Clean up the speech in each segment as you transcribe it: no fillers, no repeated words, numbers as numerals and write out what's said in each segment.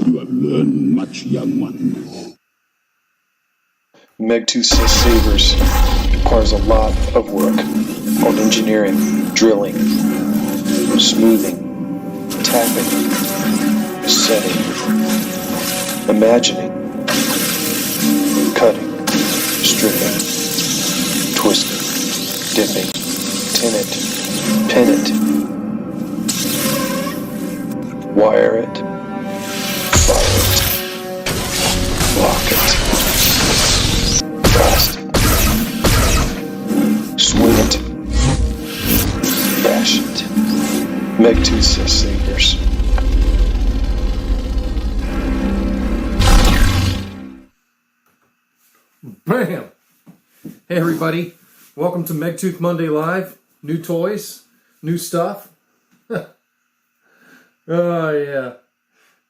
You have learned much, young one. Megtooth sabers requires a lot of work on engineering, drilling, smoothing, tapping, setting, imagining, cutting, stripping, twisting, dipping, tin it, pin it, wire it, fire it, lock it, cast it, swing it, bash it. Megtooth sabers. Bam! Hey everybody, welcome to Megtooth Monday Live. New toys, new stuff. Oh yeah,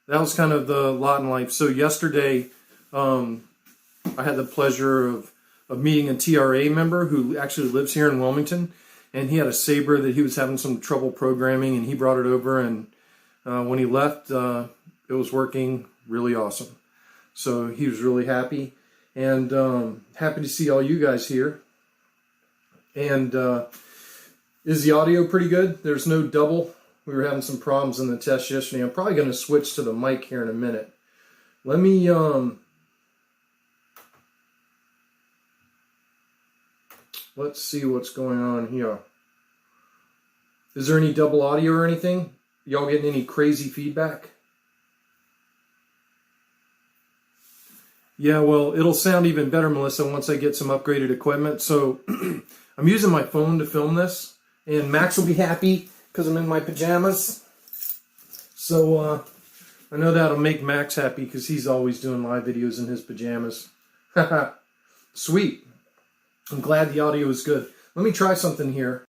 that was kind of the lot in life. So yesterday, I had the pleasure of meeting a TRA member who actually lives here in Wilmington, and he had a saber that he was having some trouble programming, and he brought it over, and when he left, it was working really awesome. So he was really happy. And happy to see all you guys here. And is the audio pretty good? There's no double. We were having some problems in the test yesterday. I'm probably going to switch to the mic here in a minute. Let me let's see what's going on here. Is there any double audio or anything? Y'all getting any crazy feedback? Yeah, well, it'll sound even better, Melissa, once I get some upgraded equipment. So I'm using my phone to film this, and Max will be happy because I'm in my pajamas. So I know that'll make Max happy because he's always doing live videos in his pajamas. Sweet. I'm glad the audio is good. Let me try something here.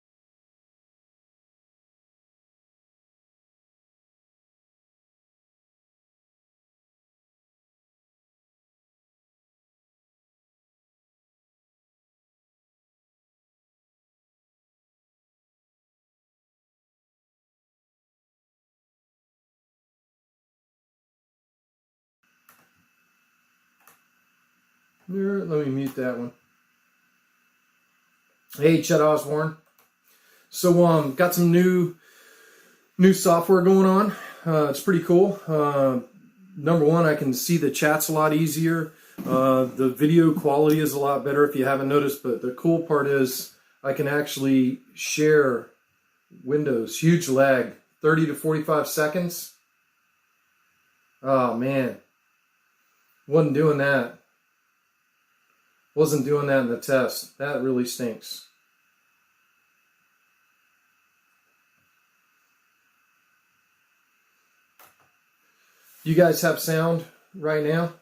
Here, let me mute that one. Hey, Chet Osborne. So, got some new software going on. It's pretty cool. Number one, I can see the chats a lot easier. The video quality is a lot better if you haven't noticed, but the cool part is I can actually share windows. Huge lag, 30 to 45 seconds. Oh, man. Wasn't doing that in the test. That really stinks. You guys have sound right now?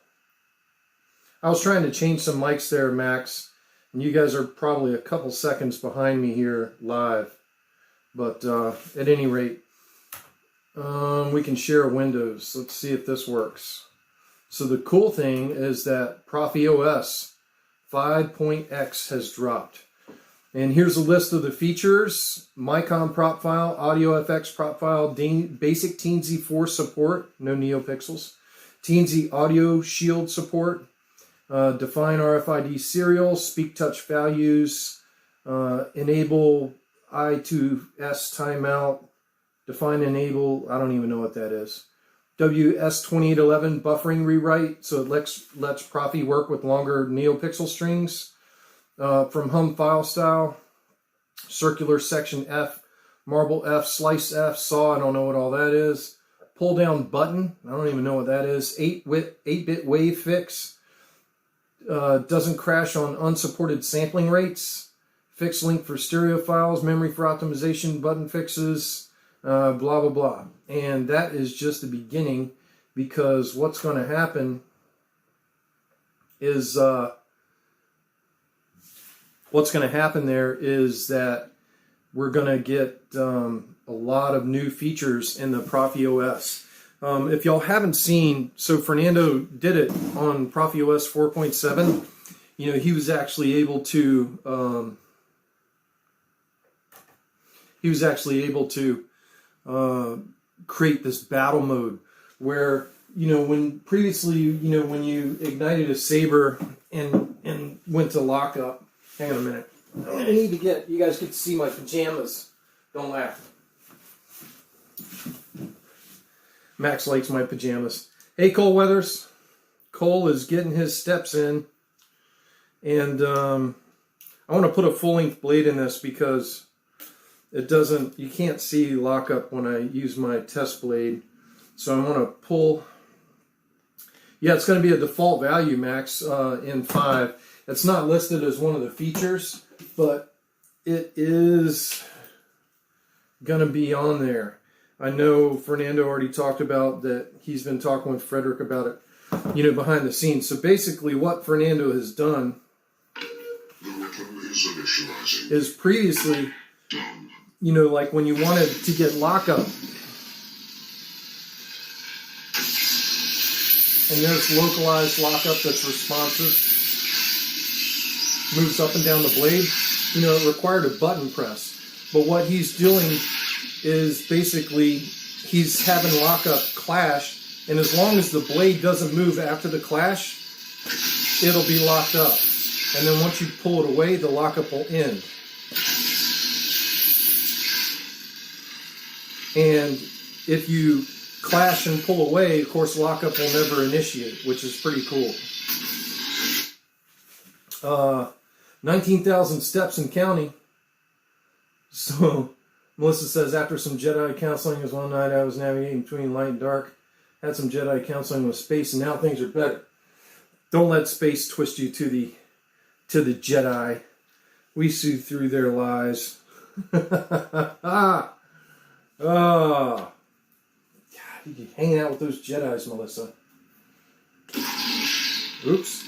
I was trying to change some mics there, Max, and you guys are probably a couple seconds behind me here live. But at any rate, we can share windows. Let's see if this works. So the cool thing is that ProfEOS 5.x has dropped. And here's a list of the features. Micom prop file, Audio FX prop file, basic Teensy 4 support, no NeoPixels. Teensy Audio Shield support, define RFID serial, speak touch values, enable I2S timeout, define enable, I don't even know what that is. WS2811 buffering rewrite, so it lets Profi work with longer NeoPixel strings. From hum file style, circular section F, marble F, slice F, saw, I don't know what all that is. Pull down button, I don't even know what that is. 8-bit wave fix, doesn't crash on unsupported sampling rates. Fix link for stereo files, memory for optimization, button fixes. Blah, blah, blah. And that is just the beginning, because what's going to happen is, that we're going to get a lot of new features in the ProfEOS. If y'all haven't seen, so Fernando did it on ProfEOS 4.7. You know, he was actually able to create this battle mode where when previously, when you ignited a saber and went to lock up. Hang on a minute. I need to you guys get to see my pajamas. Don't laugh. Max likes my pajamas. Hey, Cole Weathers. Cole is getting his steps in. And I want to put a full-length blade in this because you can't see lockup when I use my test blade. So I want to pull. Yeah, it's going to be a default value, Max, in 5. It's not listed as one of the features, but it is going to be on there. I know Fernando already talked about that. He's been talking with Frederick about it, behind the scenes. So basically what Fernando has done is previously, like when you wanted to get lockup, and there's localized lockup that's responsive, moves up and down the blade, it required a button press. But what he's doing is basically he's having lockup clash, and as long as the blade doesn't move after the clash, it'll be locked up. And then once you pull it away, the lockup will end. And if you clash and pull away, of course, lockup will never initiate, which is pretty cool. 19,000 steps and counting. So, Melissa says, after some Jedi counseling, as one night I was navigating between light and dark, had some Jedi counseling with space, and now things are better. Don't let space twist you to the Jedi. We see through their lies. Oh. God, you hanging out with those Jedis, Melissa. Oops.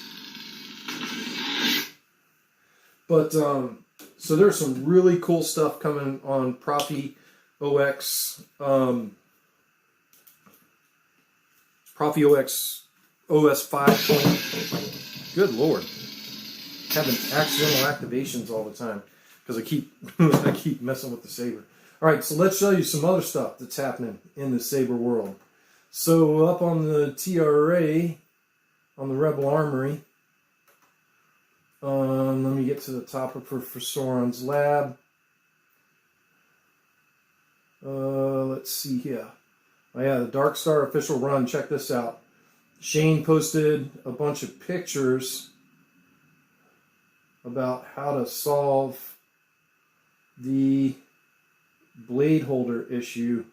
But, so there's some really cool stuff coming on Profi OX. Profi OX OS 5. Good Lord. Having accidental activations all the time because I keep messing with the saber. All right, so let's show you some other stuff that's happening in the saber world. So up on the TRA, on the Rebel Armory, let me get to the top of Professoron's lab. Let's see here. Oh yeah, the Dark Star official run. Check this out. Shane posted a bunch of pictures about how to solve the blade holder issue,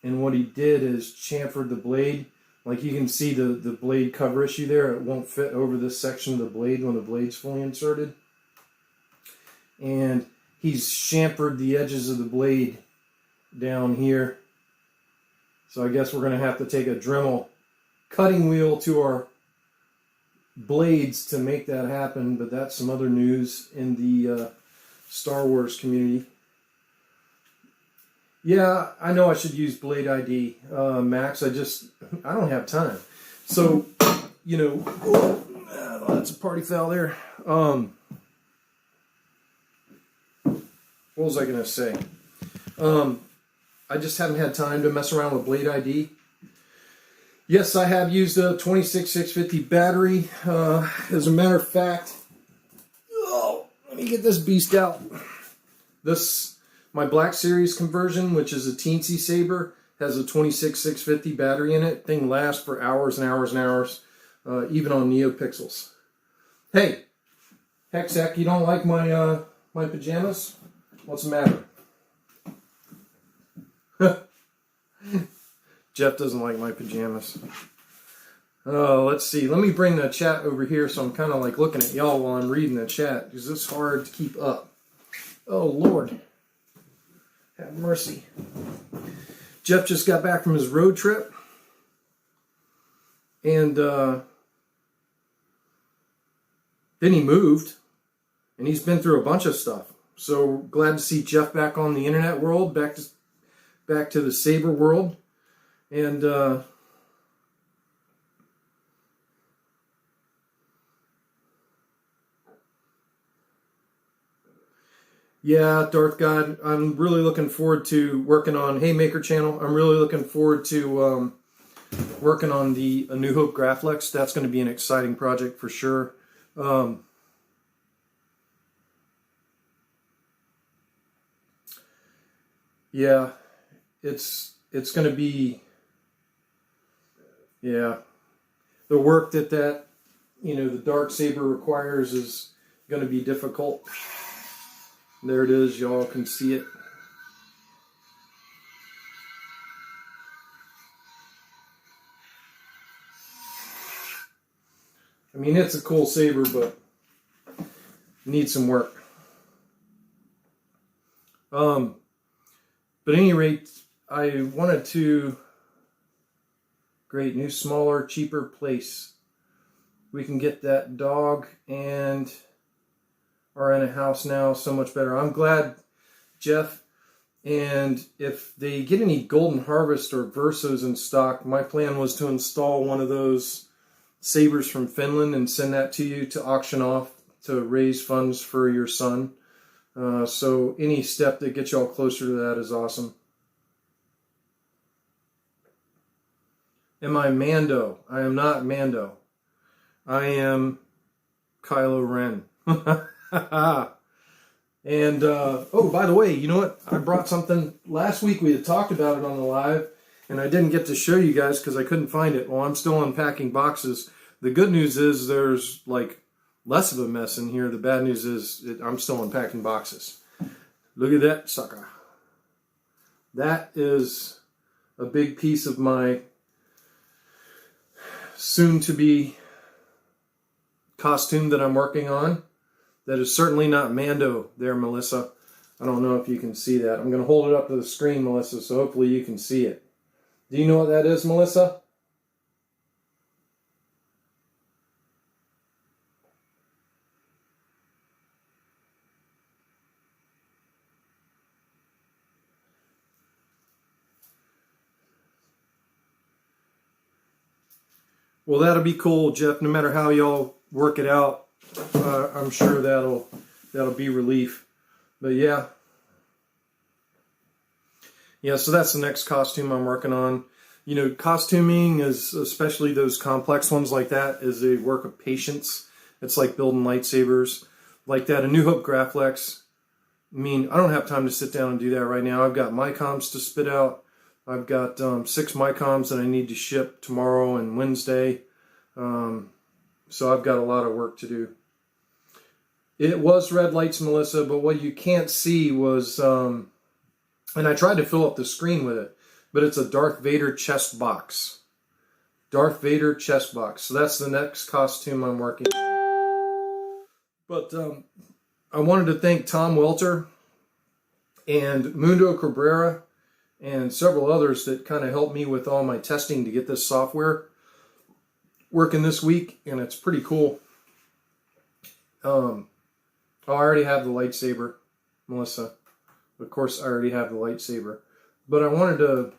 and what he did is chamfered the blade. Like you can see the blade cover issue there, it won't fit over this section of the blade when the blade's fully inserted, and he's chamfered the edges of the blade down here. So I guess we're going to have to take a Dremel cutting wheel to our blades to make that happen, but that's some other news in the Star Wars community. Yeah, I know I should use Blade ID, Max. I don't have time. So, oh, that's a party foul there. What was I going to say? I just haven't had time to mess around with Blade ID. Yes, I have used a 26650 battery. As a matter of fact, let me get this beast out. My Black Series conversion, which is a teensy saber, has a 26650 battery in it. Thing lasts for hours and hours and hours, even on NeoPixels. Hey, Hexac, you don't like my my pajamas? What's the matter? Jeff doesn't like my pajamas. Let's see. Let me bring the chat over here so I'm kind of like looking at y'all while I'm reading the chat, because it's hard to keep up. Oh, Lord. Have mercy. Jeff just got back from his road trip. And then he moved. And he's been through a bunch of stuff. So glad to see Jeff back on the internet world, back to the saber world. And yeah, Darth God, I'm really looking forward to working on Haymaker channel. I'm really looking forward to working on the A New Hope Graflex. That's going to be an exciting project for sure. Yeah, it's going to be, yeah, the work that the dark saber requires is going to be difficult. There it is, y'all can see it. I mean, it's a cool saber, but needs some work. But at any rate, I wanted to create new, smaller, cheaper place. We can get that dog and are in a house now so much better. I'm glad, Jeff. And if they get any Golden Harvest or Versos in stock, my plan was to install one of those sabers from Finland and send that to you to auction off to raise funds for your son. So any step that gets y'all closer to that is awesome. Am I Mando? I am not Mando. I am Kylo Ren. And, oh, by the way, you know what? I brought something. Last week we had talked about it on the live, and I didn't get to show you guys because I couldn't find it. Well, I'm still unpacking boxes. The good news is there's, like, less of a mess in here. The bad news is I'm still unpacking boxes. Look at that sucker. That is a big piece of my soon-to-be costume that I'm working on. That is certainly not Mando there, Melissa. I don't know if you can see that. I'm going to hold it up to the screen, Melissa, so hopefully you can see it. Do you know what that is, Melissa? Well, that'll be cool, Jeff. No matter how y'all work it out, I'm sure that'll be relief. But yeah, so that's the next costume I'm working on. You know, costuming is, especially those complex ones like that, is a work of patience. It's like building lightsabers like that. A New Hope Graflex. I mean, I don't have time to sit down and do that right now. I've got mycoms to spit out. I've got 6 mycoms that I need to ship tomorrow and Wednesday. So I've got a lot of work to do. It was red lights, Melissa, but what you can't see was, and I tried to fill up the screen with it, but it's a Darth Vader chest box. Darth Vader chest box. So that's the next costume I'm working on. But I wanted to thank Tom Welter and Mundo Cabrera and several others that kind of helped me with all my testing to get this software working this week, and it's pretty cool. I already have the lightsaber, Melissa. Of course, I already have the lightsaber. But I wanted to,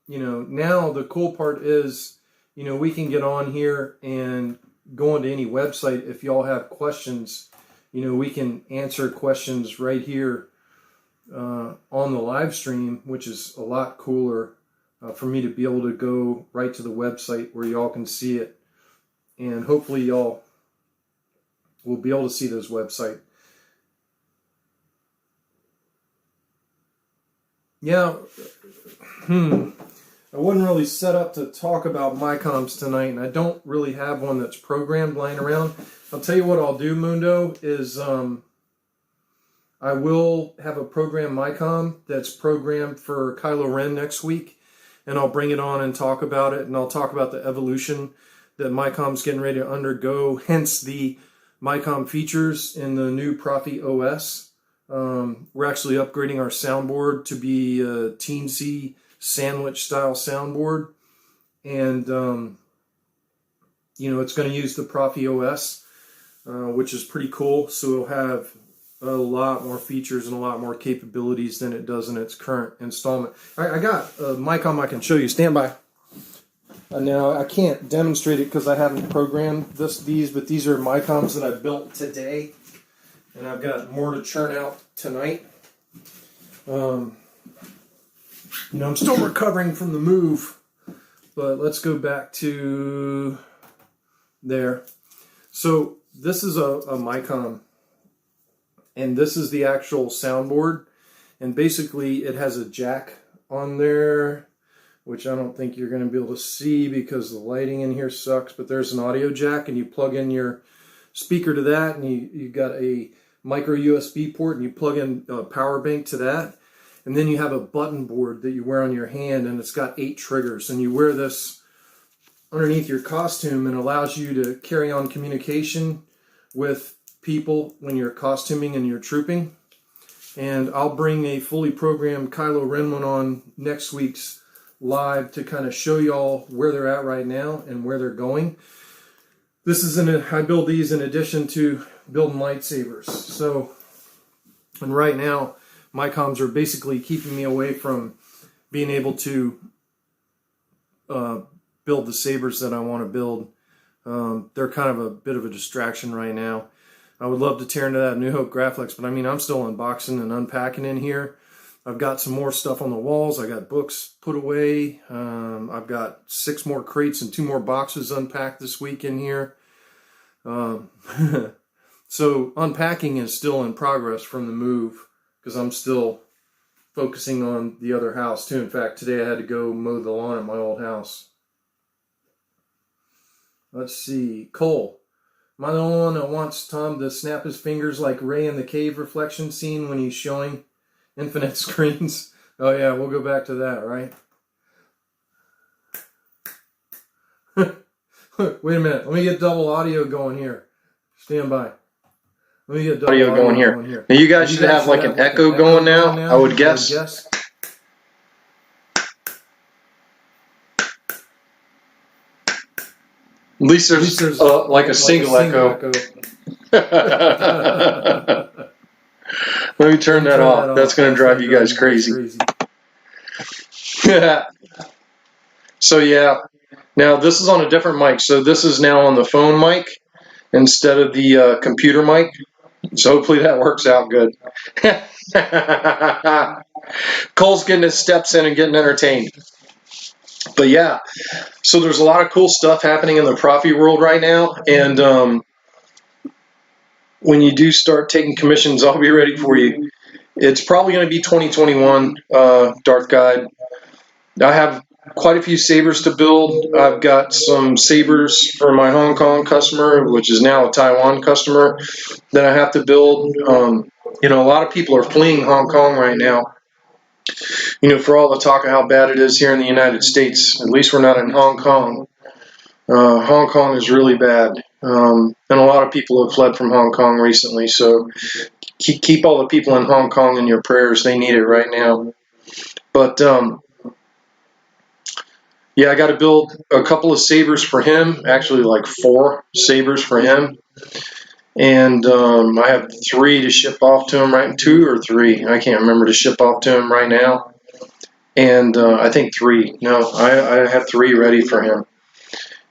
now the cool part is, we can get on here and go into any website. If y'all have questions, we can answer questions right here on the live stream, which is a lot cooler for me to be able to go right to the website where y'all can see it. And hopefully y'all will be able to see this website. Yeah, I wasn't really set up to talk about mycoms tonight, and I don't really have one that's programmed lying around. I'll tell you what I'll do, Mundo, is I will have a program mycom that's programmed for Kylo Ren next week, and I'll bring it on and talk about it, and I'll talk about the evolution that mycom's getting ready to undergo, hence the mycom features in the new Profi OS. We're actually upgrading our soundboard to be a teensy sandwich style soundboard, and it's going to use the Profi OS, which is pretty cool. So it'll have a lot more features and a lot more capabilities than it does in its current installment. I got a mycom I can show you. Stand by. Now I can't demonstrate it because I haven't programmed these, but these are mycoms that I built today. And I've got more to churn out tonight. I'm still recovering from the move But let's go back to there. So this is a Micom, and this is the actual soundboard. And basically it has a jack on there, which I don't think you're going to be able to see because the lighting in here sucks, but there's an audio jack, and you plug in your speaker to that, and you got a micro USB port, and you plug in a power bank to that. And then you have a button board that you wear on your hand, and it's got 8 triggers, and you wear this underneath your costume, and allows you to carry on communication with people when you're costuming and you're trooping. And I'll bring a fully programmed Kylo Ren one on next week's live to kind of show y'all where they're at right now and where they're going. This is I build these in addition to building lightsabers. So, and right now, my comms are basically keeping me away from being able to build the sabers that I want to build. They're kind of a bit of a distraction right now. I would love to tear into that New Hope Graphics, but I mean, I'm still unboxing and unpacking in here. I've got some more stuff on the walls. I got books put away. I've got 6 more crates and 2 more boxes unpacked this week in here. So unpacking is still in progress from the move, because I'm still focusing on the other house too. In fact, today I had to go mow the lawn at my old house. Let's see. Cole. Am I the only one that wants Tom to snap his fingers like Ray in the cave reflection scene when he's showing infinite screens? Oh yeah, we'll go back to that, right? Wait a minute. Let me get double audio going here. Stand by. Let me get double audio going here. Now you guys should have like an echo going now, I would guess. At least there's like a single echo. Let me turn that off. That's going to drive you guys crazy. So yeah, now this is on a different mic. So this is now on the phone mic instead of the computer mic. So hopefully that works out good. Cole's getting his steps in and getting entertained. But yeah, so there's a lot of cool stuff happening in the Profi world right now, and when you do start taking commissions, I'll be ready for you. It's probably going to be 2021, Darth Guide. I have quite a few sabers to build. I've got some sabers for my Hong Kong customer, which is now a Taiwan customer, that I have to build. You know, a lot of people are fleeing Hong Kong right now. You know, for all the talk of how bad it is here in the United States, at least we're not in Hong Kong. Hong Kong is really bad, and a lot of people have fled from Hong Kong recently, so keep all the people in Hong Kong in your prayers. They need it right now. But yeah, I got to build a couple of sabers for him, actually like 4 sabers for him. And I have 3 to ship off to him, right? 2 or 3, I can't remember, to ship off to him right now. And I think 3. No, I have 3 ready for him.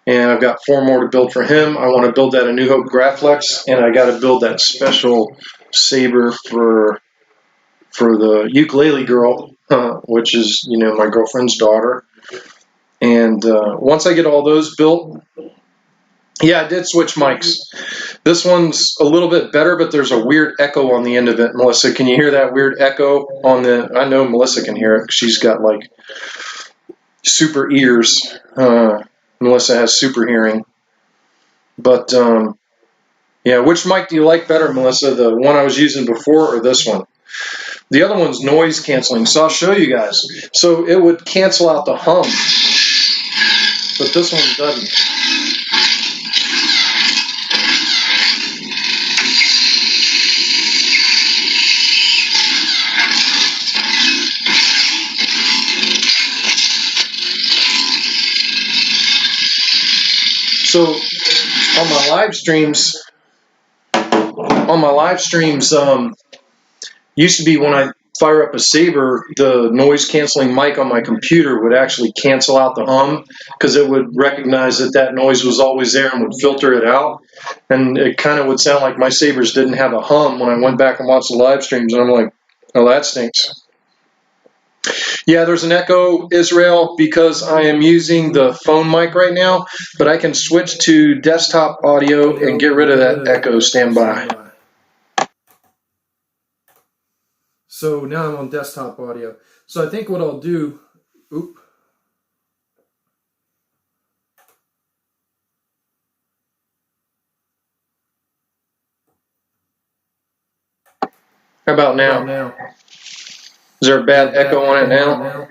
And I've got 4 more to build for him. I want to build that a New Hope Graphics, and I got to build that special saber for the ukulele girl, which is, you know, my girlfriend's daughter. And once I get all those built, yeah, I did switch mics. This one's a little bit better, but there's a weird echo on the end of it. Melissa, can you hear that weird echo on the... I know Melissa can hear it. She's got, like, super ears. Melissa has super hearing. But, yeah, which mic do you like better, Melissa? The one I was using before or this one? The other one's noise canceling, so I'll show you guys. So it would cancel out the hum, but this one doesn't. So on my live streams, used to be when I fire up a saber, the noise canceling mic on my computer would actually cancel out the hum, because it would recognize that noise was always there and would filter it out. And it kind of would sound like my sabers didn't have a hum when I went back and watched the live streams, and I'm like, oh, that stinks. Yeah, there's an echo, Israel, because I am using the phone mic right now, but I can switch to desktop audio and get rid of that echo. Stand by. So now I'm on desktop audio. So I think what I'll do, How about now? Is there a bad echo on it now?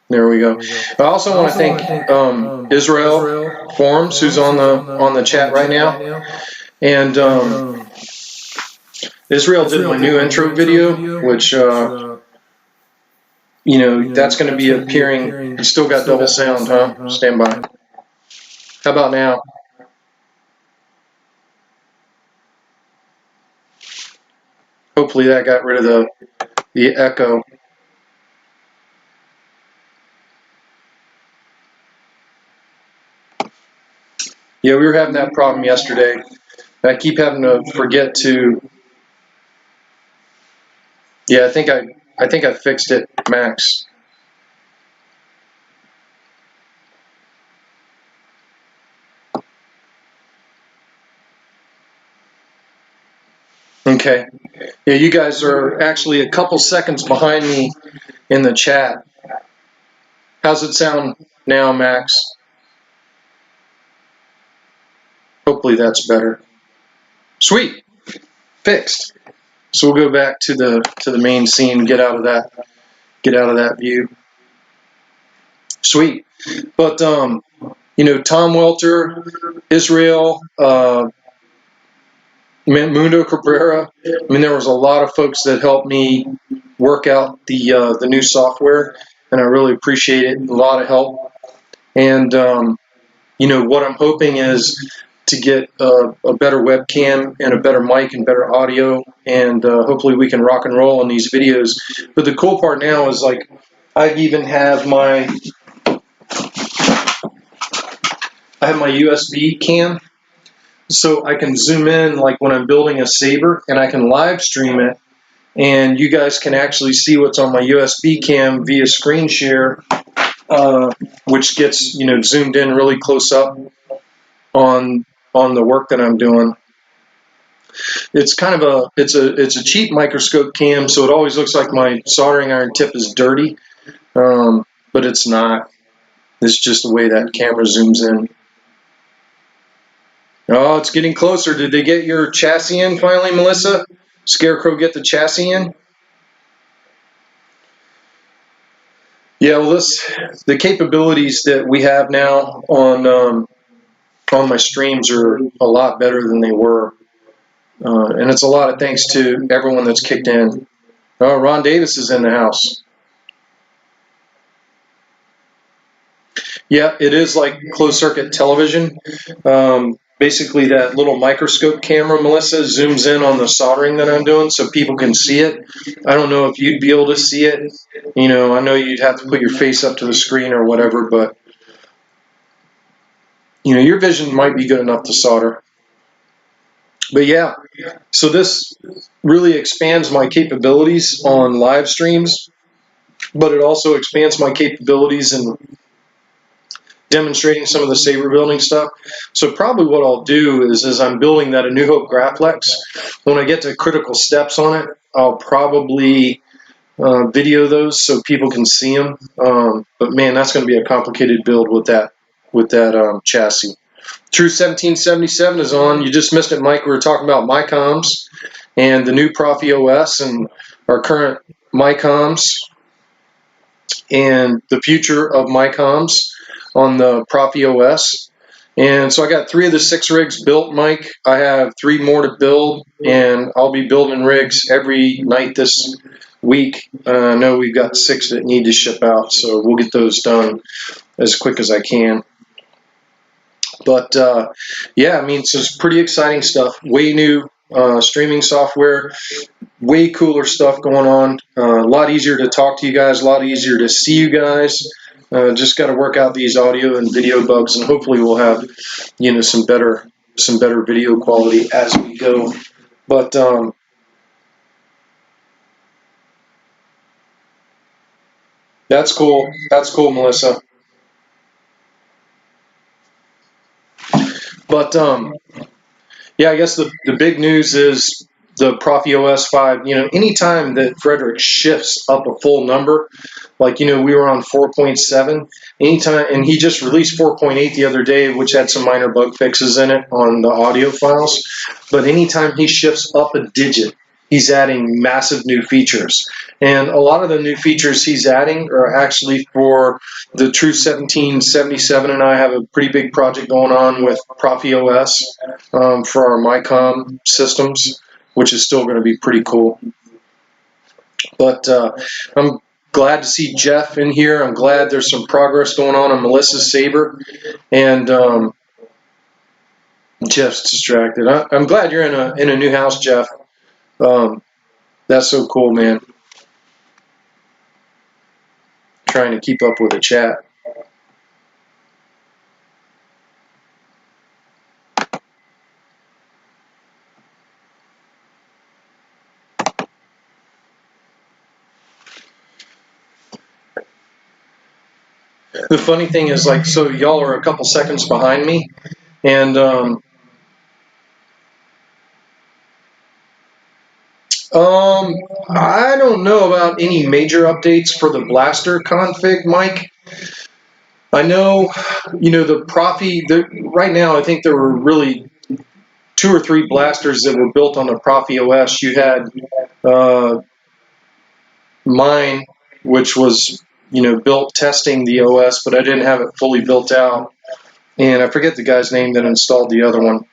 There we go. I also want to thank Israel Forms, who's on the chat right now, and Israel did my new intro video, which you know, that's going to be appearing. It's still got double sound, huh? Stand by. How about now? Hopefully that got rid of the echo. Yeah, we were having that problem yesterday. I keep having to forget to. Yeah, I think I fixed it, Max. Okay. Yeah, you guys are actually a couple seconds behind me in the chat. How's it sound now, Max? Hopefully that's better. Sweet. Fixed. So we'll go back to the main scene, get out of that view. Sweet. But you know, Tom Welter, Israel, Mundo Cabrera. I mean, there was a lot of folks that helped me work out the new software, and I really appreciate it. A lot of help. And you know, what I'm hoping is to get a better webcam and a better mic and better audio, and hopefully we can rock and roll on these videos. But the cool part now is, like, I even have my USB cam, so I can zoom in like when I'm building a saber, and I can live stream it, and you guys can actually see what's on my USB cam via screen share, which gets, you know, zoomed in really close up on the work that I'm doing. It's kind of it's a cheap microscope cam, so it always looks like my soldering iron tip is dirty, but it's not. It's just the way that camera zooms in. Oh, it's getting closer. Did they get your chassis in finally, Melissa? Scarecrow get the chassis in? Yeah, well, the capabilities that we have now on my streams are a lot better than they were, and it's a lot of thanks to everyone that's kicked in. Oh, Ron Davis is in the house. Yeah, it is like closed circuit television. Basically, that little microscope camera, Melissa, zooms in on the soldering that I'm doing so people can see it. I don't know if you'd be able to see it. You know, I know you'd have to put your face up to the screen or whatever, but you know, your vision might be good enough to solder. But yeah, so this really expands my capabilities on live streams, but it also expands my capabilities in demonstrating some of the saber building stuff. So probably what I'll do is, as I'm building that A New Hope Graplex, when I get to critical steps on it, I'll probably video those so people can see them. But man, that's going to be a complicated build with that chassis. True 1777 is on. You just missed it, Mike. We were talking about MyComs and the new Profi OS and our current MyComs and the future of MyComs on the Profi OS. And so I got 3 of the 6 rigs built, Mike. I have 3 more to build, and I'll be building rigs every night this week. I know we've got 6 that need to ship out, so we'll get those done as quick as I can. But yeah, I mean, so it's pretty exciting stuff. Way new streaming software. way cooler stuff going on. A lot easier to talk to you guys, a lot easier to see you guys. Just got to work out these audio and video bugs, and hopefully we'll have, you know, some better video quality as we go. But that's cool. That's cool, Melissa. But yeah, I guess the big news is the Profi OS 5. You know, anytime that Frederick shifts up a full number, like, you know, we were on 4.7 anytime, and he just released 4.8 the other day, which had some minor bug fixes in it on the audio files. But anytime he shifts up a digit, he's adding massive new features. And a lot of the new features he's adding are actually for the True 1777, and I have a pretty big project going on with Profi OS for our MyCom systems, which is still going to be pretty cool. But I'm glad to see Jeff in here. I'm glad there's some progress going on Melissa's Saber. And Jeff's distracted. I'm glad you're in a new house, Jeff. That's so cool, man. Trying to keep up with the chat. The funny thing is, like, so y'all are a couple seconds behind me, and I don't know about any major updates for the blaster config, Mike. I know, you know, the Profi, right now I think there were really 2 or 3 blasters that were built on the Profi OS. You had mine, which was, you know, built testing the OS, but I didn't have it fully built out. And I forget the guy's name that installed the other one.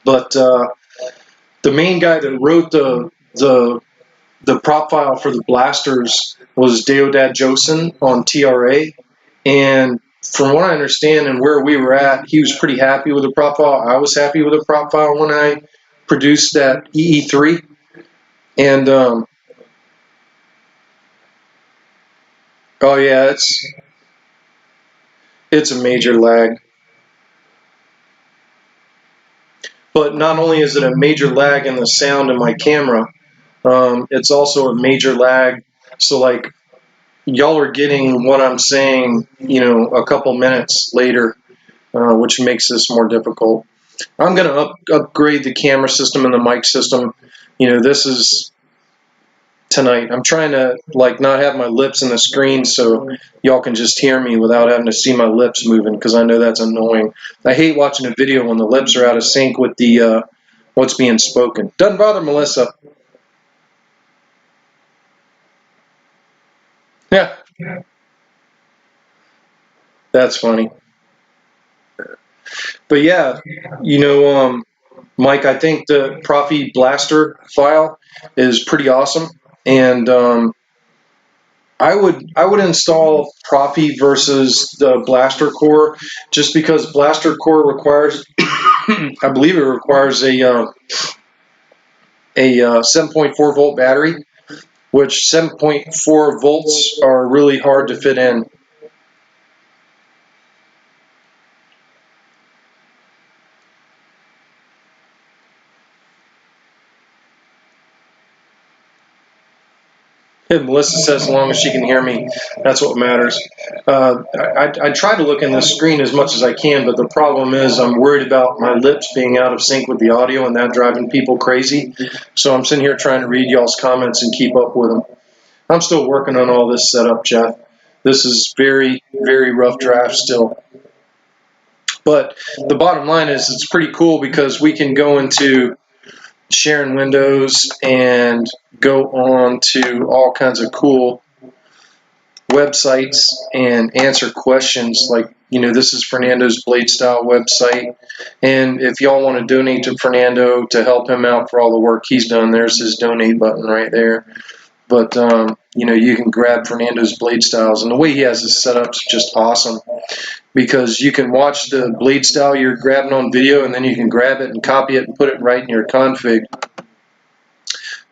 But the main guy that wrote the prop file for the blasters was Deodad Josen on TRA. And from what I understand and where we were at, he was pretty happy with the prop file. I was happy with the prop file when I produced that EE3. And oh yeah, it's a major lag. But not only is it a major lag in the sound in my camera, it's also a major lag. So, like, y'all are getting what I'm saying, you know, a couple minutes later, which makes this more difficult. I'm going to upgrade the camera system and the mic system. You know, this is tonight. I'm trying to, like, not have my lips in the screen so y'all can just hear me without having to see my lips moving, because I know that's annoying. I hate watching a video when the lips are out of sync with the what's being spoken. Doesn't bother Melissa. Yeah. That's funny. But yeah, you know, Mike, I think the Profi Blaster file is pretty awesome, and I would install Profi versus the Blaster Core, just because Blaster Core requires, I believe it requires a 7.4 volt battery, which 7.4 volts are really hard to fit in. And Melissa says, as long as she can hear me, that's what matters. I try to look in the screen as much as I can, but the problem is I'm worried about my lips being out of sync with the audio and that driving people crazy. So I'm sitting here trying to read y'all's comments and keep up with them. I'm still working on all this setup, Jeff. This is very, very rough draft still. But the bottom line is it's pretty cool because we can go into sharing windows and go on to all kinds of cool websites and answer questions. Like, you know, this is Fernando's Blade Style website, and if y'all want to donate to Fernando to help him out for all the work he's done, there's his donate button right there. But you know, you can grab Fernando's Blade Styles, and the way he has this set up is just awesome, because you can watch the blade style you're grabbing on video, and then you can grab it and copy it and put it right in your config.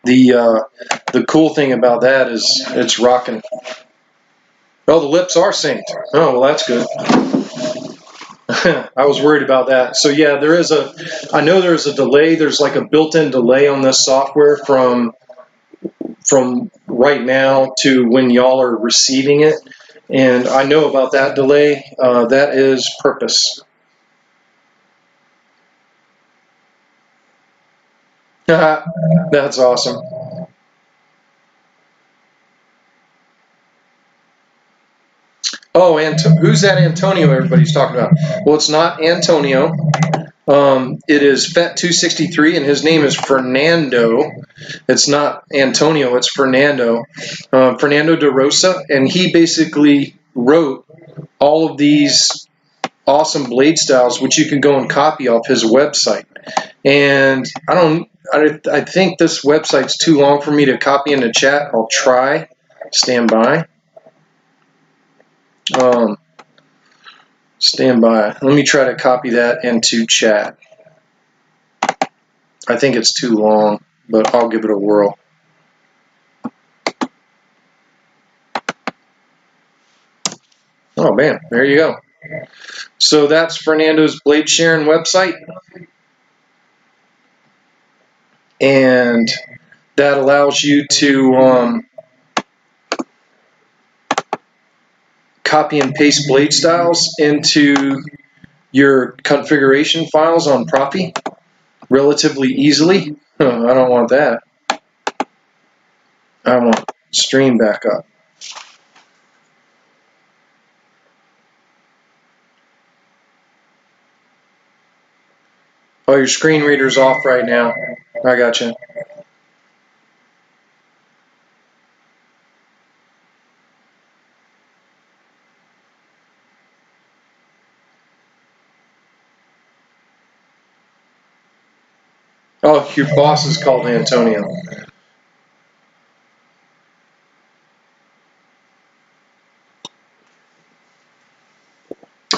The cool thing about that is it's rocking. Oh, the lips are synced. Oh, well, that's good. I was worried about that. So yeah, I know there's a delay. There's like a built-in delay on this software from right now to when y'all are receiving it. And I know about that delay. That is purpose. That's awesome. Oh, and who's that Antonio everybody's talking about? Well, it's not Antonio. It is FET263, and his name is Fernando. It's not Antonio, it's Fernando. Fernando de Rosa, and he basically wrote all of these awesome blade styles, which you can go and copy off his website. And I think this website's too long for me to copy in the chat. I'll try. Stand by. Stand by. Let me try to copy that into chat. I think it's too long, but I'll give it a whirl. Oh, man, there you go. So that's Fernando's blade sharing website. And that allows you to copy and paste blade styles into your configuration files on Profi relatively easily. I don't want that. I want stream back up. Oh, your screen reader's off right now. I gotcha. Oh, your boss is called Antonio.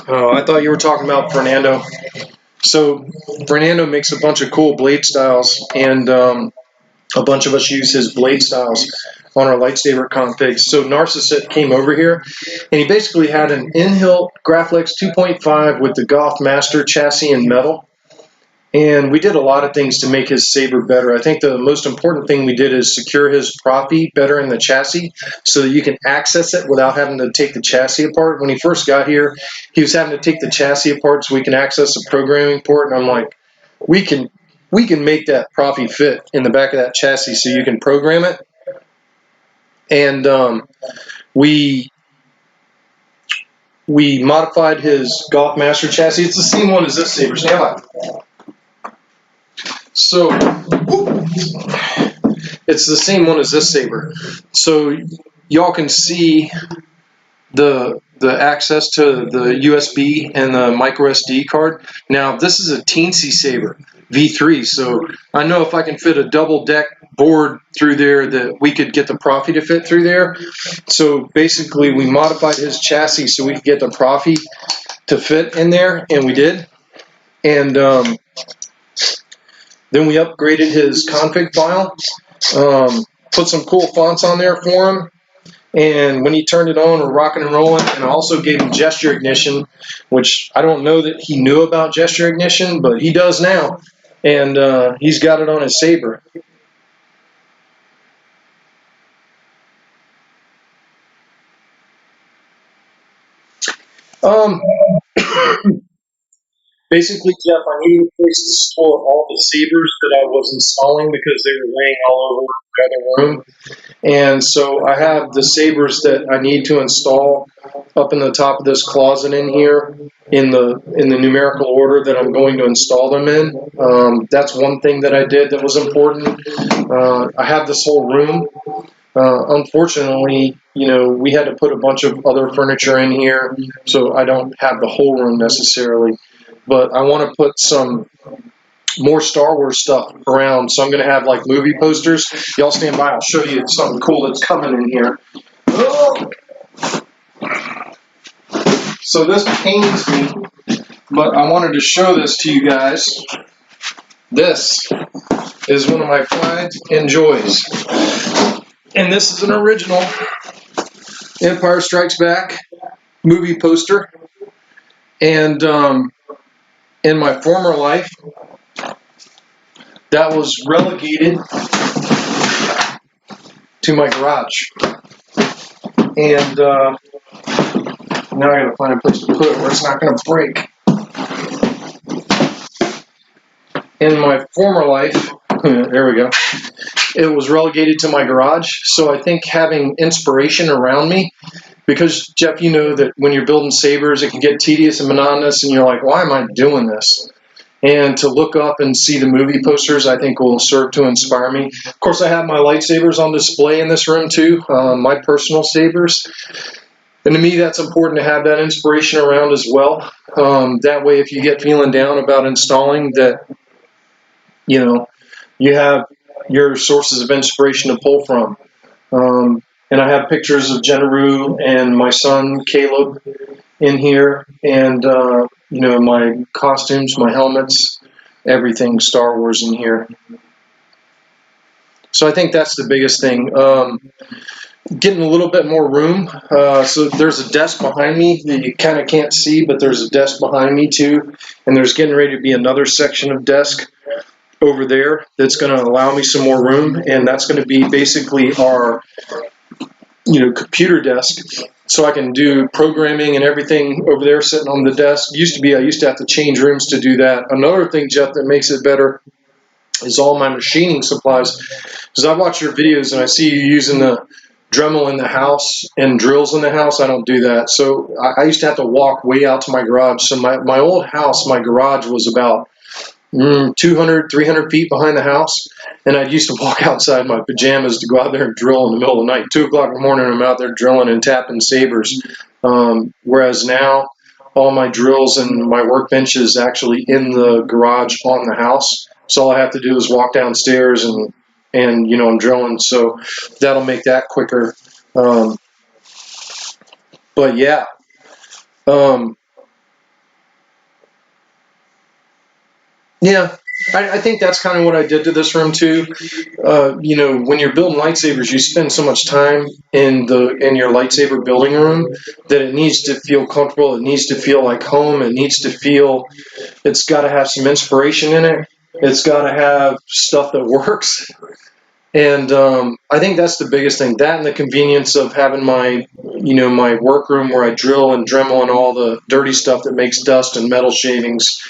Oh, I thought you were talking about Fernando. So Fernando makes a bunch of cool blade styles, and a bunch of us use his blade styles on our lightsaber configs. So Narcisith came over here, and he basically had an in-hilt Graflex 2.5 with the Goth Master chassis in metal. And we did a lot of things to make his saber better. I think the most important thing we did is secure his Profi better in the chassis so that you can access it without having to take the chassis apart. When he first got here, he was having to take the chassis apart so we can access the programming port. And I'm like, we can make that Profi fit in the back of that chassis so you can program it. And we modified his Goth Master chassis. It's the same one as this saber. Stand by. So it's the same one as this saber. So y'all can see the access to the USB and the micro SD card. Now this is a teensy saber V3, so I know if I can fit a double deck board through there that we could get the Profi to fit through there. So basically we modified his chassis so we could get the Profi to fit in there, and we did. And then we upgraded his config file, put some cool fonts on there for him, and when he turned it on, we're rocking and rolling. And I also gave him gesture ignition, which I don't know that he knew about gesture ignition, but he does now, and he's got it on his saber. Basically, Jeff, I needed a place to store all the sabers that I was installing because they were laying all over the other room. And so I have the sabers that I need to install up in the top of this closet in here in the numerical order that I'm going to install them in. That's one thing that I did that was important. I have this whole room. Unfortunately, we had to put a bunch of other furniture in here, so I don't have the whole room necessarily. But I want to put some more Star Wars stuff around, so I'm going to have like movie posters. Y'all stand by, I'll show you something cool that's coming in here. So this pains me, but I wanted to show this to you guys. This is one of my pride and joys. And this is an original Empire Strikes Back movie poster. And in my former life, that was relegated to my garage. And now I gotta find a place to put it where it's not gonna break. In my former life, there we go, it was relegated to my garage. So I think having inspiration around me, because Jeff, you know that when you're building sabers, it can get tedious and monotonous, and you're like, why am I doing this? And to look up and see the movie posters, I think will serve to inspire me. Of course, I have my lightsabers on display in this room too, my personal sabers. And to me, that's important to have that inspiration around as well. That way, if you get feeling down about installing, that you have your sources of inspiration to pull from. And I have pictures of Jennaru and my son Caleb in here, and my costumes, my helmets, everything Star Wars in here. So I think that's the biggest thing. Getting a little bit more room. So there's a desk behind me that you kind of can't see, but there's a desk behind me too, and there's getting ready to be another section of desk over there that's going to allow me some more room, and that's going to be basically our computer desk, so I can do programming and everything over there sitting on the desk. I used to have to change rooms to do that. Another thing, Jeff, that makes it better is all my machining supplies, because I watch your videos and I see you using the Dremel in the house and drills in the house. I don't do that. So I used to have to walk way out to my garage. So my old house, my garage was about 200, 300 feet behind the house, and I used to walk outside my pajamas to go out there and drill in the middle of the night. 2 o'clock in the morning, I'm out there drilling and tapping sabers. Whereas now, all my drills and my workbench is actually in the garage on the house. So all I have to do is walk downstairs and I'm drilling. So that'll make that quicker. But yeah. Yeah, I think that's kind of what I did to this room too. When you're building lightsabers, you spend so much time in your lightsaber building room that it needs to feel comfortable. It needs to feel like home. It's got to have some inspiration in it. It's got to have stuff that works. And I think that's the biggest thing. That and the convenience of having my workroom where I drill and Dremel and all the dirty stuff that makes dust and metal shavings.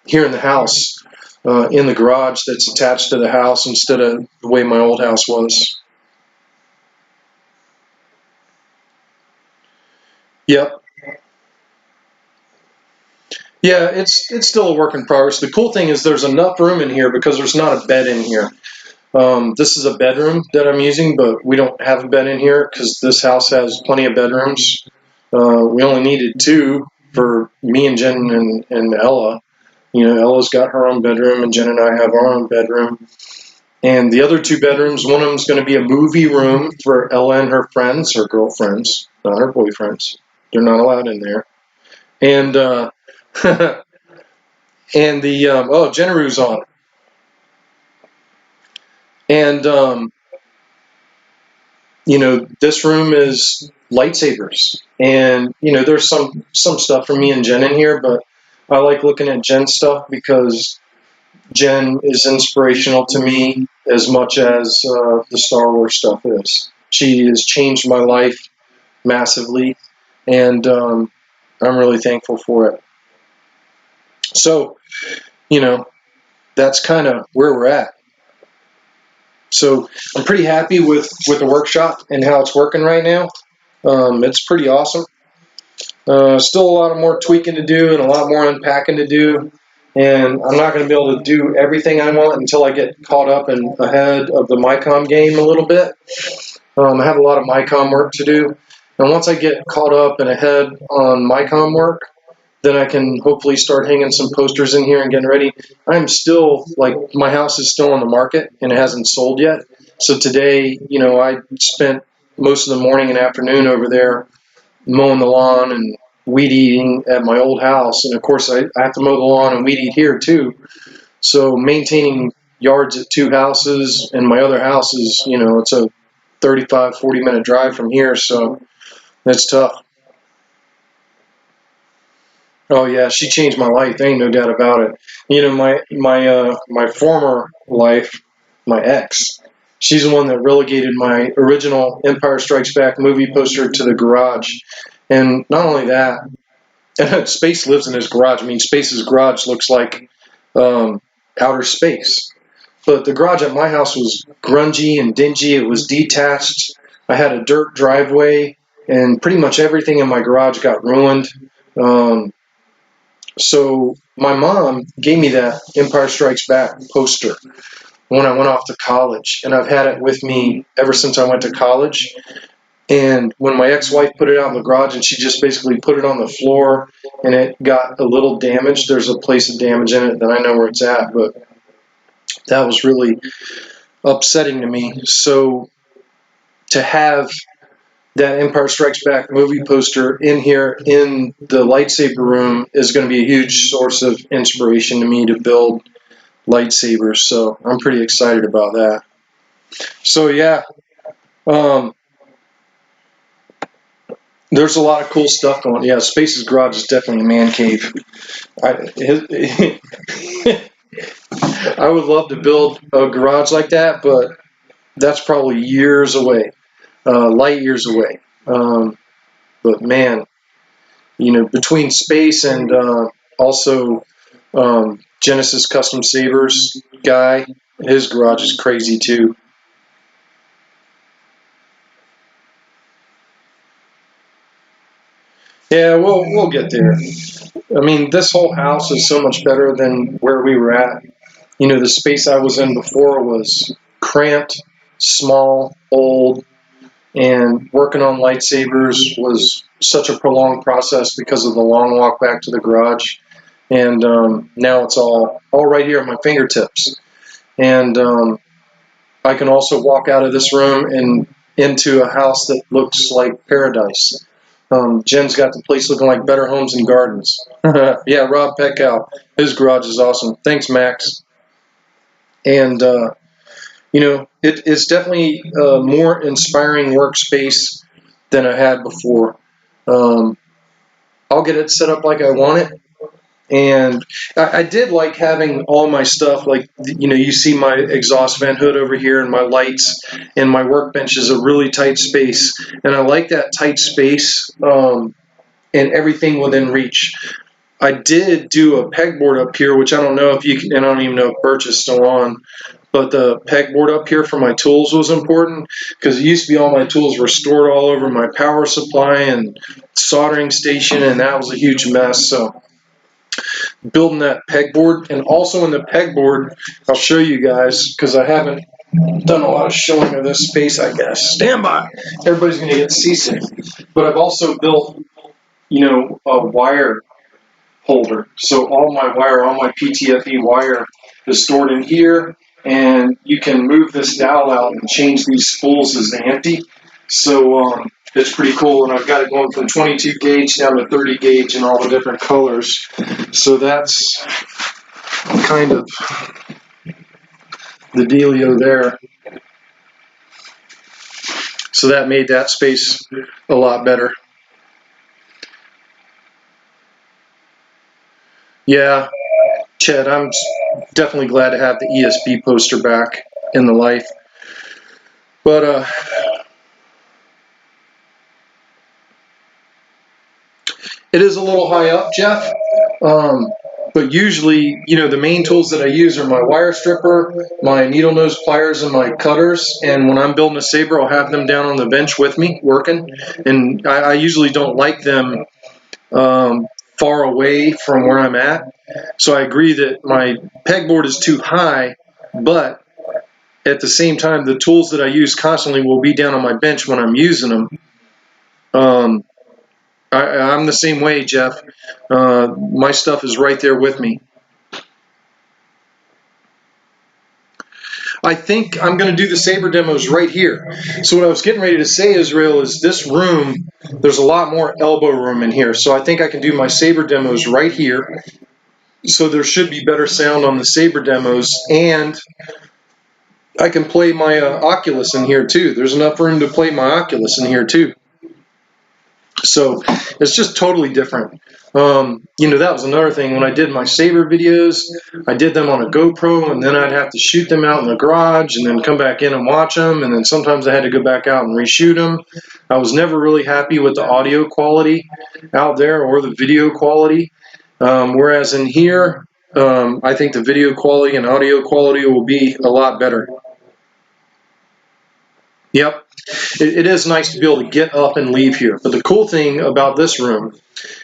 Here in the house, in the garage that's attached to the house instead of the way my old house was. Yep. Yeah, it's still a work in progress. The cool thing is there's enough room in here because there's not a bed in here. This is a bedroom that I'm using, but we don't have a bed in here because this house has plenty of bedrooms. We only needed 2 for me and Jen and Ella. Ella's got her own bedroom, and Jen and I have our own bedroom. And the other 2 bedrooms, one of them is going to be a movie room for Ella and her friends, her girlfriends, not her boyfriends. They're not allowed in there. And and the Jennaru's on. And this room is lightsabers, and there's some stuff for me and Jen in here, but I like looking at Jen's stuff because Jen is inspirational to me as much as the Star Wars stuff is. She has changed my life massively, and I'm really thankful for it. So, that's kind of where we're at. So I'm pretty happy with the workshop and how it's working right now. It's pretty awesome. Still a lot of more tweaking to do and a lot more unpacking to do. And I'm not going to be able to do everything I want until I get caught up and ahead of the MyCom game a little bit. I have a lot of MyCom work to do. And once I get caught up and ahead on MyCom work, then I can hopefully start hanging some posters in here and getting ready. I'm still, my house is still on the market and it hasn't sold yet. So today, I spent most of the morning and afternoon over there mowing the lawn and weed eating at my old house. And of course, I have to mow the lawn and weed eat here too. So maintaining yards at 2 houses, and my other house is, it's a 35, 40-minute drive from here, so that's tough. Oh yeah, she changed my life. There ain't no doubt about it. My former life, my ex, she's the one that relegated my original Empire Strikes Back movie poster to the garage. And not only that, Space lives in his garage. I mean, Space's garage looks like outer space. But the garage at my house was grungy and dingy. It was detached. I had a dirt driveway, and pretty much everything in my garage got ruined. So my mom gave me that Empire Strikes Back poster when I went off to college, and I've had it with me ever since I went to college. And when my ex-wife put it out in the garage, and she just basically put it on the floor, and it got a little damaged. There's a place of damage in it that I know where it's at, but that was really upsetting to me. So to have that Empire Strikes Back movie poster in here in the lightsaber room is going to be a huge source of inspiration to me to build lightsabers. So I'm pretty excited about that. So yeah, there's a lot of cool stuff going on. Yeah, Space's garage is definitely a man cave. I would love to build a garage like that, but that's probably years away, light years away. But man, between Space and also Genesis Custom Sabers guy, his garage is crazy too. Yeah, we'll get there. I mean, this whole house is so much better than where we were at. The space I was in before was cramped, small, old, and working on lightsabers was such a prolonged process because of the long walk back to the garage. And now it's all right here at my fingertips. And I can also walk out of this room and into a house that looks like paradise. Jen's got the place looking like Better Homes and Gardens. Yeah, Rob Petkow. His garage is awesome. Thanks, Max. And, it's definitely a more inspiring workspace than I had before. I'll get it set up like I want it. And I did like having all my stuff, like, you see my exhaust vent hood over here and my lights, and my workbench is a really tight space. And I like that tight space and everything within reach. I did do a pegboard up here, which I don't know if you can, and I don't even know if Birch is still on, but the pegboard up here for my tools was important because it used to be all my tools were stored all over my power supply and soldering station, and that was a huge mess. So building that pegboard, and also in the pegboard, I'll show you guys because I haven't done a lot of showing of this space, I guess. Stand by. Everybody's going to get seasick. But I've also built, a wire holder. So all my PTFE wire is stored in here, and you can move this dowel out and change these spools as they empty. So it's pretty cool, and I've got it going from 22 gauge down to 30 gauge in all the different colors. So that's kind of the dealio there. So that made that space a lot better. Yeah, Chad, I'm definitely glad to have the ESB poster back in the life. But it is a little high up, Jeff. But usually, the main tools that I use are my wire stripper, my needle nose pliers, and my cutters. And when I'm building a saber, I'll have them down on the bench with me working. And I usually don't like them far away from where I'm at. So I agree that my pegboard is too high, but at the same time, the tools that I use constantly will be down on my bench when I'm using them. I'm the same way, Jeff. My stuff is right there with me. I think I'm going to do the saber demos right here. So what I was getting ready to say, Israel, is this room, there's a lot more elbow room in here. So I think I can do my saber demos right here. So there should be better sound on the Saber demos, and I can play my Oculus in here too. There's enough room to play my Oculus in here too. So it's just totally different. That was another thing. When I did my Saber videos, I did them on a GoPro, and then I'd have to shoot them out in the garage and then come back in and watch them, and then sometimes I had to go back out and reshoot them. I was never really happy with the audio quality out there or the video quality, whereas in here, I think the video quality and audio quality will be a lot better. Yep. It is nice to be able to get up and leave here. But the cool thing about this room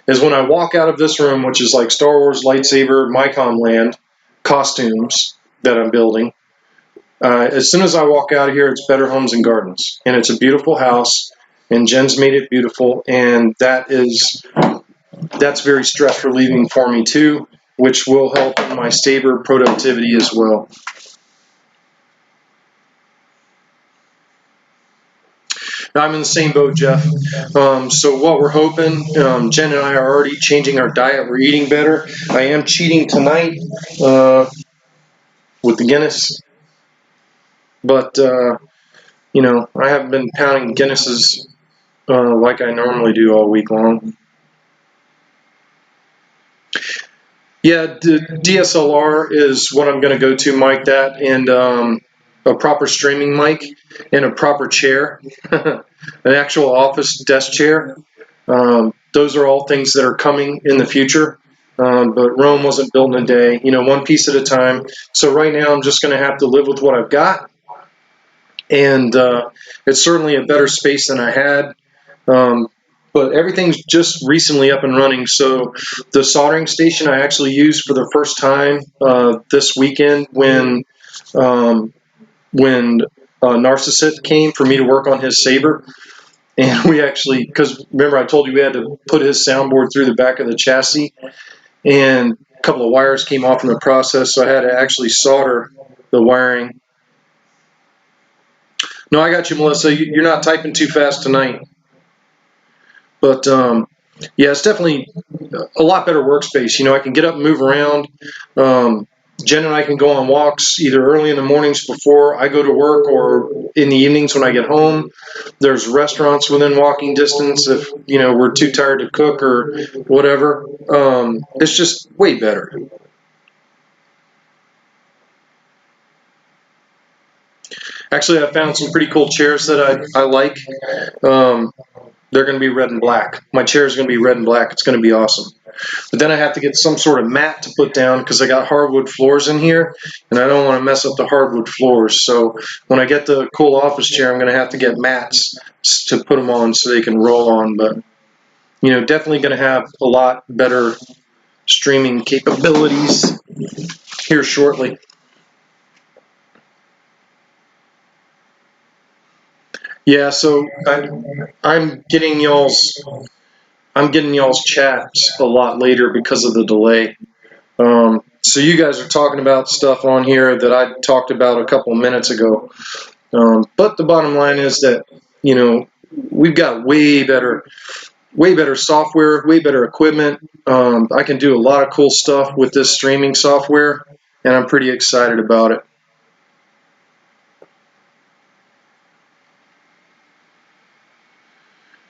is when I walk out of this room, which is like Star Wars lightsaber Mycom land costumes that I'm building, as soon as I walk out of here, it's Better Homes and Gardens. And it's a beautiful house, and Jen's made it beautiful, and that's very stress relieving for me too, which will help in my Saber productivity as well. I'm in the same boat, Jeff. So what we're hoping, Jen and I are already changing our diet. We're eating better. I am cheating tonight with the Guinness. But, I haven't been pounding Guinnesses like I normally do all week long. Yeah, the DSLR is what I'm going to go to, Mike, that, and a proper streaming mic and a proper chair, an actual office desk chair. Those are all things that are coming in the future. But Rome wasn't built in a day, one piece at a time. So right now I'm just going to have to live with what I've got. And it's certainly a better space than I had. But everything's just recently up and running. So the soldering station I actually used for the first time this weekend when Narcisith came for me to work on his Saber. And we actually, because remember I told you we had to put his soundboard through the back of the chassis, and a couple of wires came off in the process, so I had to actually solder the wiring. No, I got you, Melissa. You're not typing too fast tonight. But, yeah, it's definitely a lot better workspace. I can get up and move around. Jen and I can go on walks either early in the mornings before I go to work or in the evenings when I get home. There's restaurants within walking distance if, we're too tired to cook or whatever. It's just way better. Actually, I found some pretty cool chairs that I like. They're going to be red and black. My chair is going to be red and black. It's going to be awesome. But then I have to get some sort of mat to put down because I got hardwood floors in here, and I don't want to mess up the hardwood floors. So when I get the cool office chair, I'm going to have to get mats to put them on so they can roll on. But, definitely going to have a lot better streaming capabilities here shortly. Yeah, so I'm getting y'all's chats a lot later because of the delay. So you guys are talking about stuff on here that I talked about a couple minutes ago. But the bottom line is that, we've got way better software, way better equipment. I can do a lot of cool stuff with this streaming software, and I'm pretty excited about it.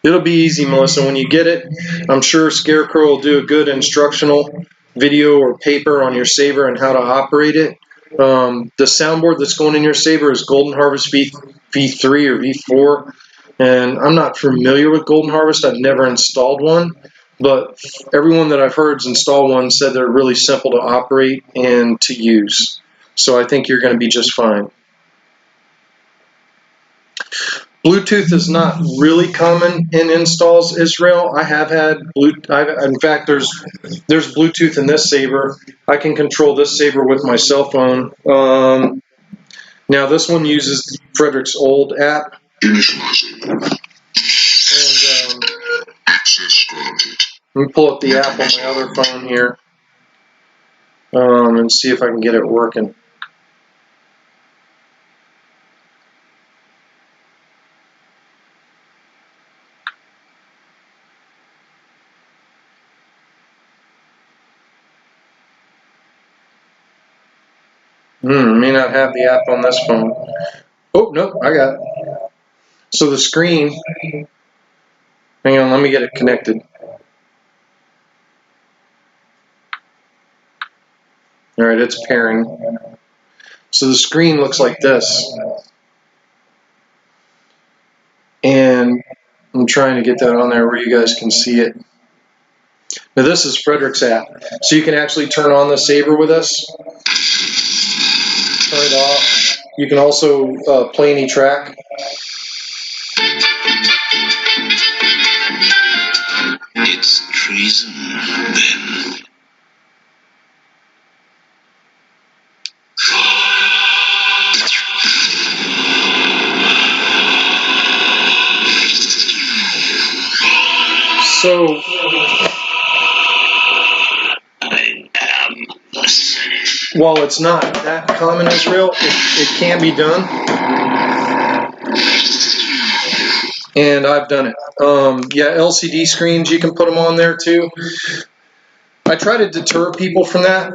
It'll be easy, Melissa, when you get it. I'm sure Scarecrow will do a good instructional video or paper on your Saber and how to operate it. The soundboard that's going in your Saber is Golden Harvest V3 or V4, and I'm not familiar with Golden Harvest. I've never installed one, but everyone that I've heard's installed one said they're really simple to operate and to use. So I think you're going to be just fine. Bluetooth is not really common in installs, Israel. I have had in fact, there's Bluetooth in this Saber. I can control this Saber with my cell phone. Now this one uses Frederick's old app. And let me pull up the app on my other phone here and see if I can get it working. May not have the app on this phone. Oh, nope, I got it. So the screen, hang on, let me get it connected. All right, it's pairing. So the screen looks like this. And I'm trying to get that on there where you guys can see it. Now this is Frederick's app. So you can actually turn on the saber with us. Turn it off. You can also play any track. It's treason, then. So I am Narcisith. while it's not that common, Israel, it can be done. And I've done it. Yeah, LCD screens, you can put them on there too. I try to deter people from that.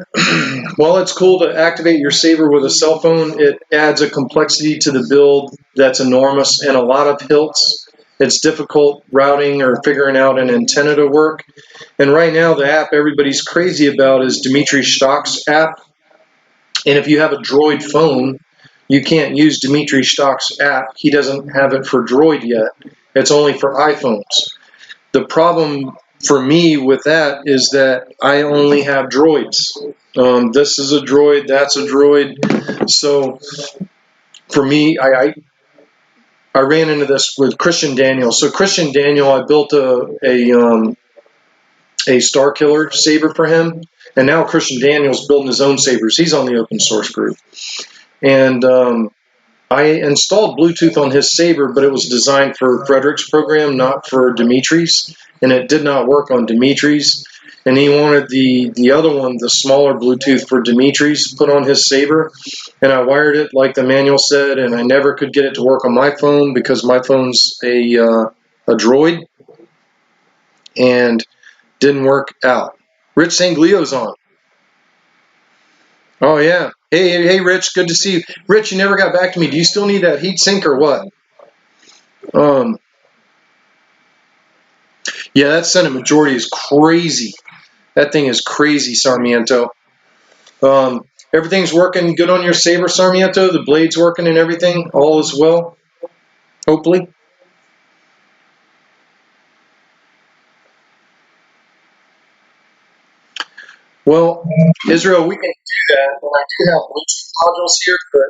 While it's cool to activate your saber with a cell phone, it adds a complexity to the build that's enormous and a lot of hilts. It's difficult routing or figuring out an antenna to work. And right now, the app everybody's crazy about is Dimitri Stock's app. And if you have a Droid phone, you can't use Dimitri Stock's app. He doesn't have it for Droid yet. It's only for iPhones. The problem for me with that is that I only have droids. This is a droid, that's a droid. So for me, I ran into this with Christian Daniel. So Christian Daniel, I built a Star Killer saber for him, and now Christian Daniel's building his own sabers. He's on the open source group, and I installed Bluetooth on his saber, but it was designed for Frederick's program, not for Dimitri's, and it did not work on Dimitri's. And he wanted the other one, the smaller Bluetooth for Dimitri's, put on his saber. And I wired it like the manual said, and I never could get it to work on my phone because my phone's a Droid, and didn't work out. Rich Sanglio's on. Oh, yeah. Hey, Rich, good to see you. Rich, you never got back to me. Do you still need that heat sink or what? Yeah, that Senate majority is crazy. That thing is crazy, Sarmiento. Everything's working good on your saber, Sarmiento? The blade's working and everything? All is well? Hopefully? Well, Israel, we can do that. And I do have Bluetooth modules here, but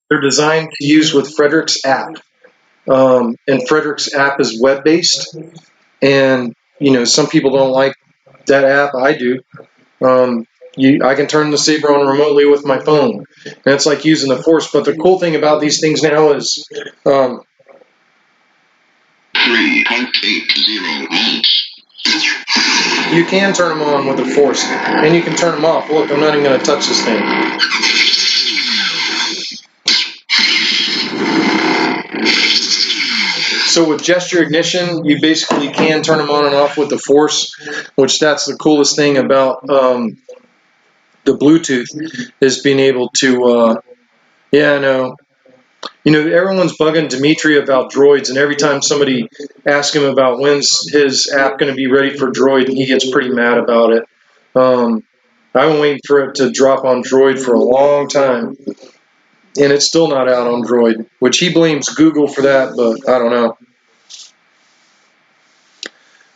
they're designed to use with Frederick's app. And Frederick's app is web-based. And, some people don't like that app. I do. I can turn the saber on remotely with my phone, and it's like using the Force. But the cool thing about these things now is 3.80 volts. you can turn them on with the Force, and you can turn them off. Look, I'm not even going to touch this thing. So with gesture ignition, you basically can turn them on and off with the Force, which that's the coolest thing about the Bluetooth, is being able to, yeah, I know. Everyone's bugging Dimitri about droids, and every time somebody asks him about when's his app going to be ready for Droid, he gets pretty mad about it. I've been waiting for it to drop on Droid for a long time, and it's still not out on Droid, which he blames Google for that, but I don't know.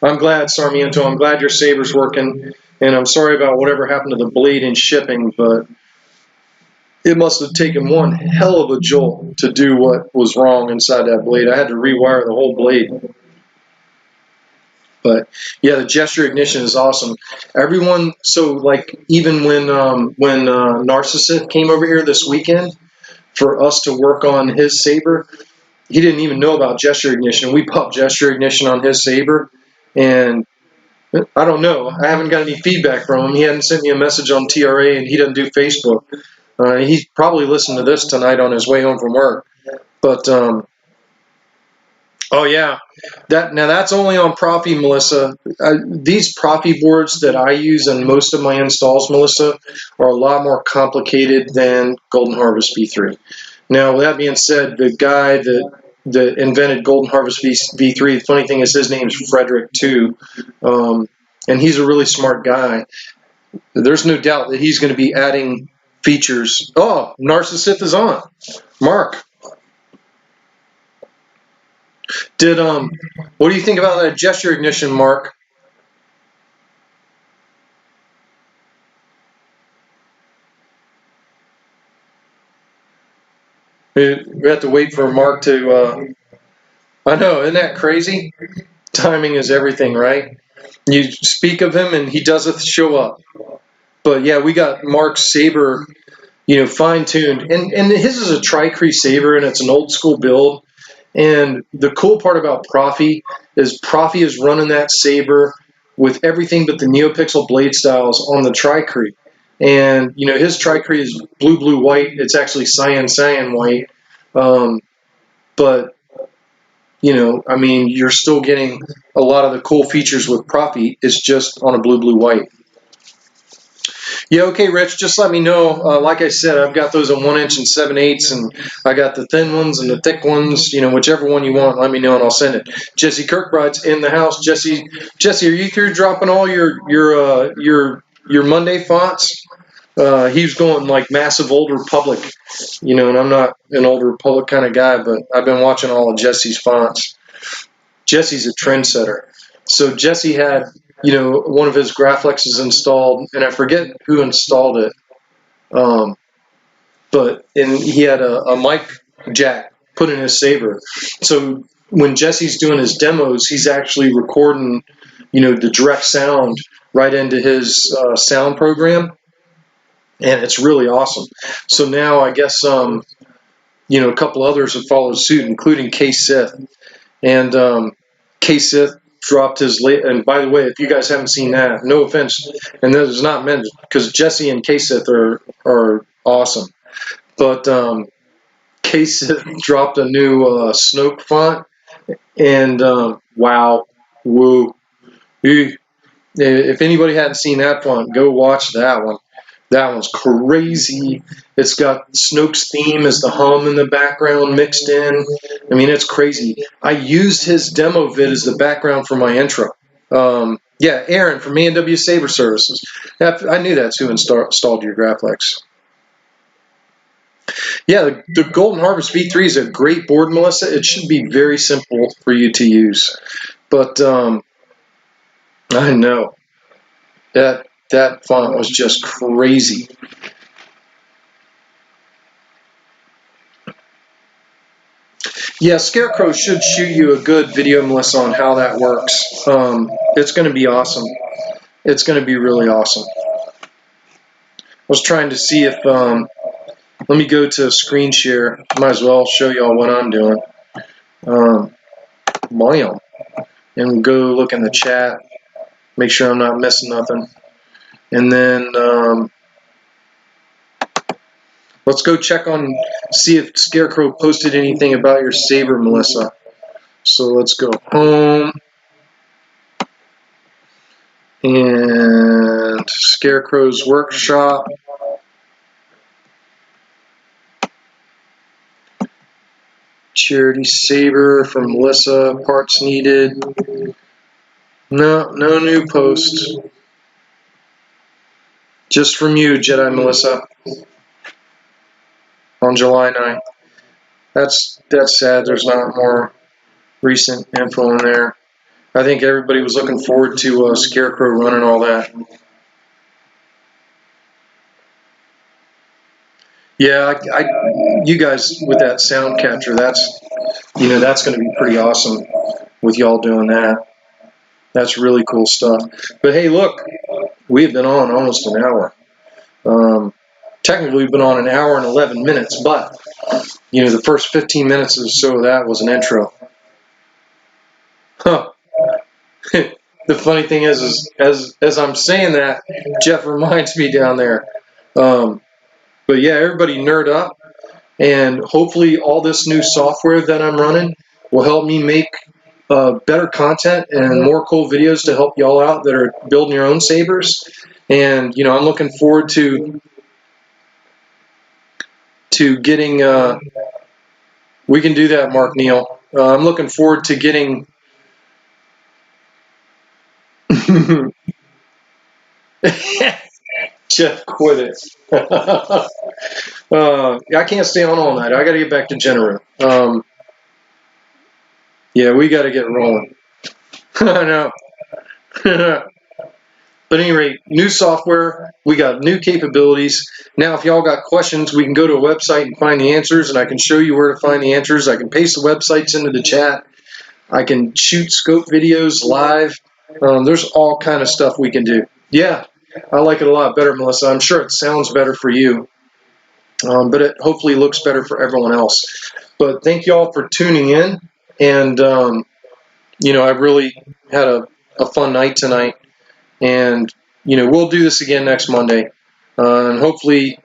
I'm glad, Sarmiento, I'm glad your saber's working, and I'm sorry about whatever happened to the blade in shipping, but it must have taken one hell of a jolt to do what was wrong inside that blade. I had to rewire the whole blade. But yeah, the gesture ignition is awesome. Everyone, so like even when Narcisith came over here this weekend for us to work on his saber, he didn't even know about gesture ignition. We popped gesture ignition on his saber, and I don't know. I haven't got any feedback from him. He hadn't sent me a message on TRA, and he doesn't do Facebook. He probably listened to this tonight on his way home from work. But Oh yeah, that's only on Profi, Melissa. These Profi boards that I use in most of my installs, Melissa, are a lot more complicated than Golden Harvest V3. Now, with that being said, the guy that invented Golden Harvest V3, the funny thing is his name's Frederick too, and he's a really smart guy. There's no doubt that he's going to be adding features. Oh, Narcisith is on. Mark, what do you think about that gesture ignition, Mark? We have to wait for Mark to. I know, isn't that crazy? Timing is everything, right? You speak of him and he doesn't show up. But yeah, we got Mark's saber, fine tuned, and his is a Tri-Cree saber, and it's an old school build. And the cool part about Profi is running that saber with everything but the NeoPixel blade styles on the Tri-Cree. And his Tri-Cree is blue, white. It's actually cyan, white. But I mean, you're still getting a lot of the cool features with Profi. It's just on a blue, white. Yeah, okay, Rich, just let me know. Like I said, I've got those in 1 inch and 7/8, and I got the thin ones and the thick ones. Whichever one you want, let me know and I'll send it. Jesse Kirkbride's in the house. Jesse, are you through dropping all your Monday fonts? He's going like massive Old Republic, and I'm not an Old Republic kind of guy, but I've been watching all of Jesse's fonts. Jesse's a trendsetter. So Jesse had one of his Graflexes installed, and I forget who installed it, but he had a mic jack put in his saber. So when Jesse's doing his demos, he's actually recording, the direct sound right into his sound program, and it's really awesome. So now I guess a couple others have followed suit, including K-Sith, and K-Sith dropped his late. And by the way, if you guys haven't seen that, no offense, and this is not meant because Jesse and K-Sith are awesome, but K-Sith dropped a new Snoke font, and wow, woo. If anybody hadn't seen that font, go watch that one. That one's crazy. It's got Snoke's theme as the hum in the background mixed in. I mean, it's crazy. I used his demo vid as the background for my intro. Yeah, Aaron from A&W Saber Services. I knew that's who installed your Graflex. Yeah, the Golden Harvest V3 is a great board, Melissa. It should be very simple for you to use. But I know that font was just crazy. Yeah, Scarecrow should shoot you a good video, Melissa, on how that works. It's going to be awesome. It's going to be really awesome. I was trying to see if, let me go to screen share. Might as well show y'all what I'm doing. Bam. And go look in the chat. Make sure I'm not missing nothing. And then let's go check see if Scarecrow posted anything about your saber, Melissa. So let's go home. And Scarecrow's workshop. Charity saber from Melissa. Parts needed. No new posts. Just from you, Jedi Melissa. On July 9th. That's sad. There's not more recent info in there. I think everybody was looking forward to Scarecrow running all that. Yeah, you guys with that sound capture, that's going to be pretty awesome with y'all doing that. That's really cool stuff. But hey, look, we have been on almost an hour. Technically, we've been on an hour and 11 minutes, but the first 15 minutes or so of that was an intro. Huh. The funny thing is as I'm saying that, Jeff reminds me down there. But yeah, everybody nerd up, and hopefully all this new software that I'm running will help me make better content and more cool videos to help y'all out that are building your own sabers. And I'm looking forward to getting. We can do that, Mark Neal. I'm looking forward to getting. Jeff, quit it. I can't stay on all night. I got to get back to General. Yeah, we got to get rolling. I know. But at any rate, new software, we got new capabilities. Now, if y'all got questions, we can go to a website and find the answers, and I can show you where to find the answers. I can paste the websites into the chat. I can shoot scope videos live. There's all kind of stuff we can do. Yeah, I like it a lot better, Melissa. I'm sure it sounds better for you, but it hopefully looks better for everyone else. But thank you all for tuning in, and I really had a fun night tonight. And, we'll do this again next Monday. And hopefully,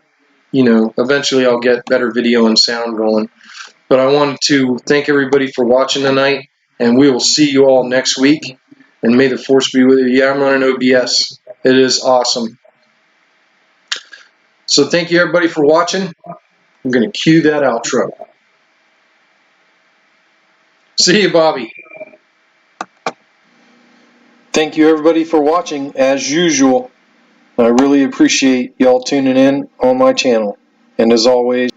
eventually I'll get better video and sound going. But I wanted to thank everybody for watching tonight. And we will see you all next week. And may the force be with you. Yeah, I'm running OBS. It is awesome. So thank you, everybody, for watching. I'm going to cue that outro. See you, Bobby. Thank you, everybody, for watching, as usual. I really appreciate y'all tuning in on my channel. And as always,